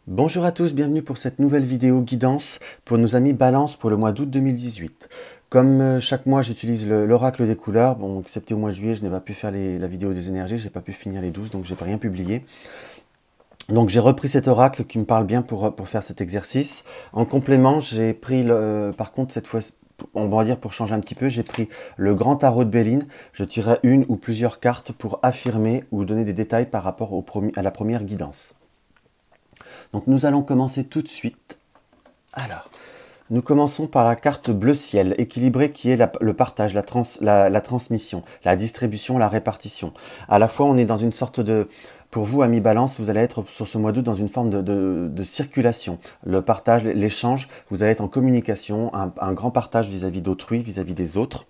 Bonjour à tous, bienvenue pour cette nouvelle vidéo guidance pour nos amis Balance pour le mois d'août 2018. Comme chaque mois j'utilise l'oracle des couleurs, bon excepté au mois de juillet je n'ai pas pu faire la vidéo des énergies, j'ai pas pu finir les 12 donc j'ai pas rien publié. Donc j'ai repris cet oracle qui me parle bien pour faire cet exercice. En complément j'ai pris, par contre cette fois, on va dire pour changer un petit peu, j'ai pris le grand tarot de Béline. Je tirerai une ou plusieurs cartes pour affirmer ou donner des détails par rapport à la première guidance. Donc nous allons commencer tout de suite. Alors, nous commençons par la carte bleu ciel, équilibrée qui est le partage, la transmission, la distribution, la répartition. À la fois, on est dans une sorte de... Pour vous, amis Balance, vous allez être sur ce mois d'août dans une forme de circulation. Le partage, l'échange, vous allez être en communication, un grand partage vis-à-vis d'autrui, vis-à-vis des autres.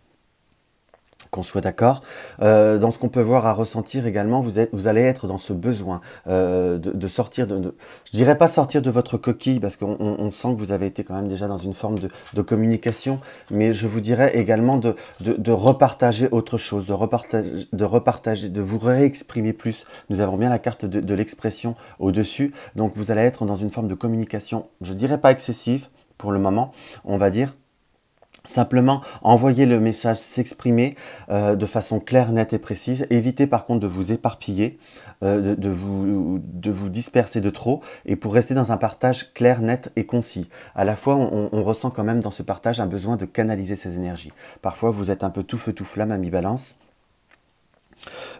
Qu'on soit d'accord. Dans ce qu'on peut voir à ressentir également, vous allez être dans ce besoin de sortir je dirais pas sortir de votre coquille parce qu'on sent que vous avez été quand même déjà dans une forme de communication, mais je vous dirais également de repartager autre chose, repartager, de vous réexprimer plus. Nous avons bien la carte de l'expression au-dessus, donc vous allez être dans une forme de communication, je dirais pas excessive pour le moment, on va dire. Simplement, envoyer le message s'exprimer de façon claire, nette et précise. Évitez par contre de vous éparpiller, de vous disperser de trop. Et pour rester dans un partage clair, net et concis. À la fois, on ressent quand même dans ce partage un besoin de canaliser ses énergies. Parfois, vous êtes un peu tout feu, tout flamme, ami Balance.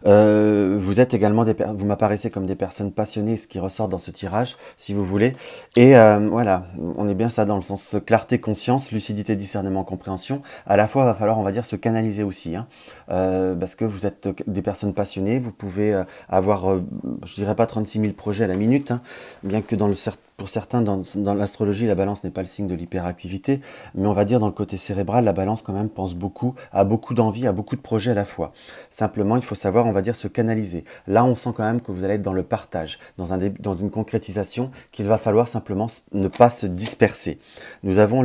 Vous êtes également vous m'apparaissez comme des personnes passionnées, ce qui ressort dans ce tirage, si vous voulez. Et voilà, on est bien ça dans le sens clarté, conscience, lucidité, discernement, compréhension. À la fois, il va falloir, on va dire, se canaliser aussi, hein, parce que vous êtes des personnes passionnées. Vous pouvez avoir, je dirais pas 36 000 projets à la minute, hein, bien que pour certains, dans l'astrologie, la balance n'est pas le signe de l'hyperactivité, mais on va dire dans le côté cérébral, la balance quand même pense beaucoup, a beaucoup d'envie, a beaucoup de projets à la fois. Simplement, il faut savoir, on va dire, se canaliser. Là, on sent quand même que vous allez être dans le partage, dans une concrétisation, qu'il va falloir simplement ne pas se disperser. Nous avons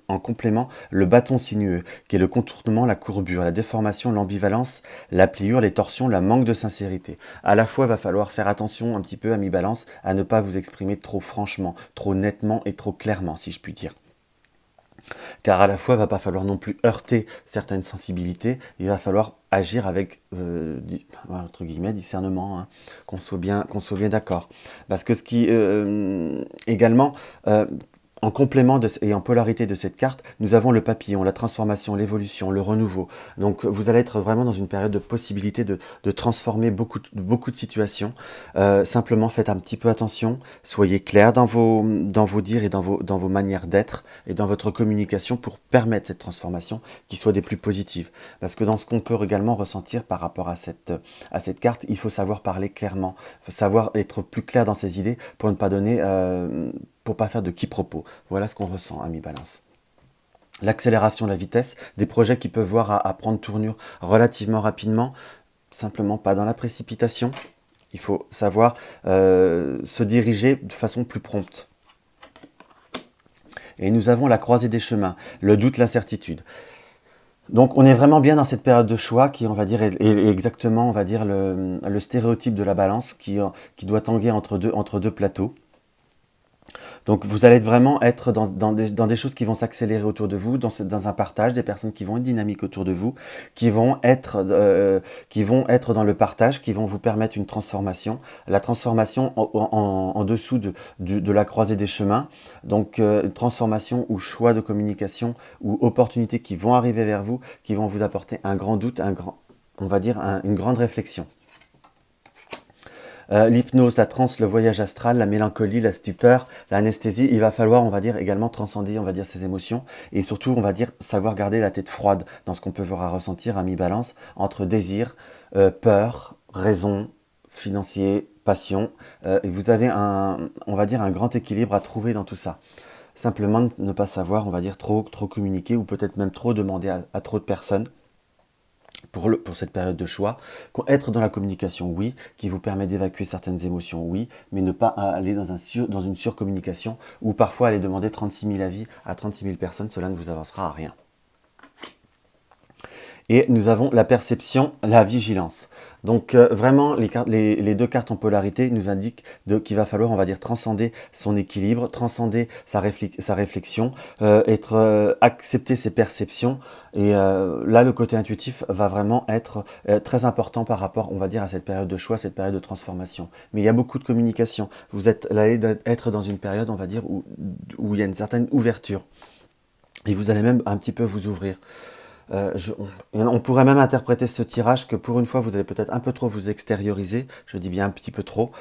en complément le bâton sinueux, qui est le contournement, la courbure, la déformation, l'ambivalence, la pliure, les torsions, le manque de sincérité. À la fois, il va falloir faire attention un petit peu, ami Balance, à ne pas vous exprimer trop franchement, trop nettement et trop clairement, si je puis dire. Car à la fois, il ne va pas falloir non plus heurter certaines sensibilités, il va falloir agir avec, entre guillemets, discernement, hein, qu'on soit bien d'accord. Parce que ce qui, également, en complément et en polarité de cette carte, nous avons le papillon, la transformation, l'évolution, le renouveau. Donc vous allez être vraiment dans une période de possibilité de transformer beaucoup de situations. Simplement faites un petit peu attention, soyez clair dans vos dires et dans vos manières d'être et dans votre communication pour permettre cette transformation qui soit des plus positives. Parce que dans ce qu'on peut également ressentir par rapport à cette carte, il faut savoir parler clairement, il faut savoir être plus clair dans ses idées pour ne pas donner... pour pas faire de quiproquo. Voilà ce qu'on ressent, ami Balance. L'accélération, la vitesse, des projets qui peuvent voir à prendre tournure relativement rapidement, simplement pas dans la précipitation. Il faut savoir se diriger de façon plus prompte. Et nous avons la croisée des chemins, le doute, l'incertitude. Donc on est vraiment bien dans cette période de choix qui, on va dire, est exactement, on va dire, le stéréotype de la balance qui doit tanguer entre deux plateaux. Donc vous allez vraiment être dans des choses qui vont s'accélérer autour de vous, dans un partage, des personnes qui vont être dynamiques autour de vous, qui vont être dans le partage, qui vont vous permettre une transformation. La transformation en dessous de la croisée des chemins, donc une transformation ou choix de communication ou opportunités qui vont arriver vers vous, qui vont vous apporter un grand doute, on va dire une grande réflexion. L'hypnose, la transe, le voyage astral, la mélancolie, la stupeur, l'anesthésie, il va falloir, on va dire, également transcender, on va dire, ces émotions et surtout, on va dire, savoir garder la tête froide dans ce qu'on peut voir à ressentir à mi-balance entre désir, peur, raison, financier, passion. Et vous avez on va dire, un grand équilibre à trouver dans tout ça. Simplement ne pas savoir, on va dire, trop communiquer ou peut-être même trop demander à trop de personnes. Pour cette période de choix, être dans la communication, oui, qui vous permet d'évacuer certaines émotions, oui, mais ne pas aller dans une surcommunication ou parfois aller demander 36 000 avis à 36 000 personnes, cela ne vous avancera à rien. Et nous avons la perception, la vigilance. Donc vraiment, les deux cartes en polarité nous indiquent qu'il va falloir, on va dire, transcender son équilibre, transcender sa réflexion, accepter ses perceptions. Et là, le côté intuitif va vraiment être très important par rapport, on va dire, à cette période de choix, cette période de transformation. Mais il y a beaucoup de communication. Vous allez être dans une période, on va dire, où il y a une certaine ouverture. Et vous allez même un petit peu vous ouvrir. On pourrait même interpréter ce tirage que pour une fois, vous allez peut-être un peu trop vous extérioriser. Je dis bien un petit peu trop.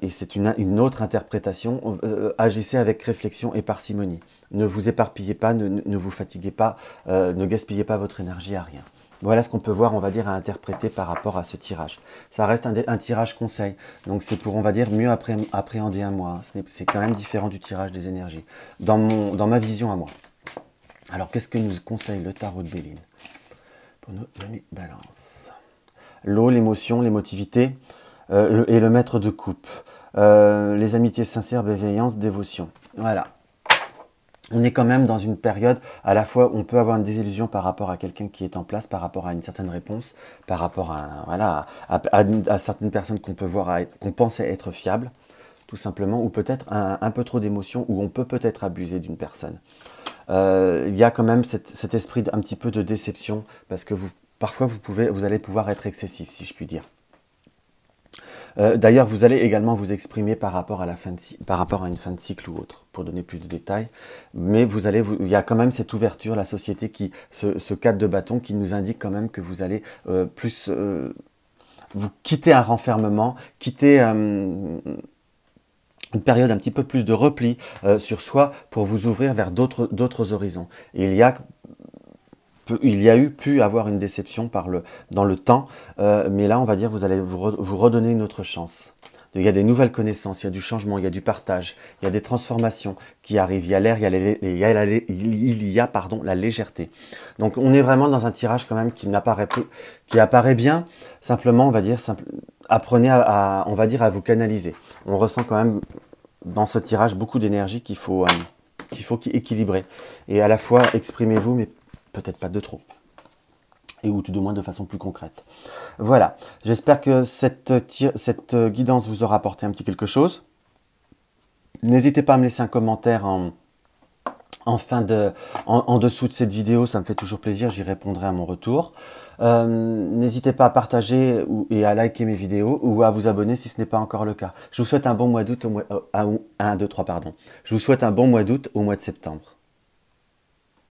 Et c'est une autre interprétation. Agissez avec réflexion et parcimonie. Ne vous éparpillez pas, ne vous fatiguez pas, ne gaspillez pas votre énergie à rien. Voilà ce qu'on peut voir, on va dire, à interpréter par rapport à ce tirage. Ça reste un tirage conseil. Donc c'est pour, on va dire, mieux appréhender un mois. C'est quand même différent du tirage des énergies. Dans ma vision à moi. Alors, qu'est-ce que nous conseille le tarot de Béline pour nos amis Balance? L'eau, l'émotion, l'émotivité et le maître de coupe. Les amitiés sincères, bienveillance, dévotion. Voilà. On est quand même dans une période, à la fois, on peut avoir une désillusion par rapport à quelqu'un qui est en place, par rapport à une certaine réponse, par rapport à certaines personnes qu'on peut voir, qu'on pense être fiables, tout simplement, ou peut-être un peu trop d'émotion, ou on peut peut-être abuser d'une personne. Il y a quand même cet esprit un petit peu de déception, parce que parfois vous allez pouvoir être excessif, si je puis dire. D'ailleurs, vous allez également vous exprimer par rapport à une fin de cycle ou autre, pour donner plus de détails. Mais il y a quand même cette ouverture, la société ce cadre de bâton qui nous indique quand même que vous allez vous quitter un renfermement, quitter une période un petit peu plus de repli sur soi pour vous ouvrir vers d'autres horizons. Et il y a pu avoir une déception dans le temps, mais là, on va dire, vous allez vous redonner une autre chance. Il y a des nouvelles connaissances, il y a du changement, il y a du partage, il y a des transformations qui arrivent, il y a l'air, il y a la légèreté. Donc, on est vraiment dans un tirage quand même qui apparaît bien, simplement, on va dire, apprenez on va dire, à vous canaliser. On ressent quand même dans ce tirage beaucoup d'énergie qu'il faut équilibrer. Et à la fois, exprimez-vous, mais peut-être pas de trop. Ou tout du moins de façon plus concrète. Voilà. J'espère que cette guidance vous aura apporté un petit quelque chose. N'hésitez pas à me laisser un commentaire en dessous de cette vidéo, ça me fait toujours plaisir, j'y répondrai à mon retour. N'hésitez pas à partager et à liker mes vidéos ou à vous abonner si ce n'est pas encore le cas. Je vous souhaite un bon mois d'août Je vous souhaite un bon mois d'août au mois de septembre.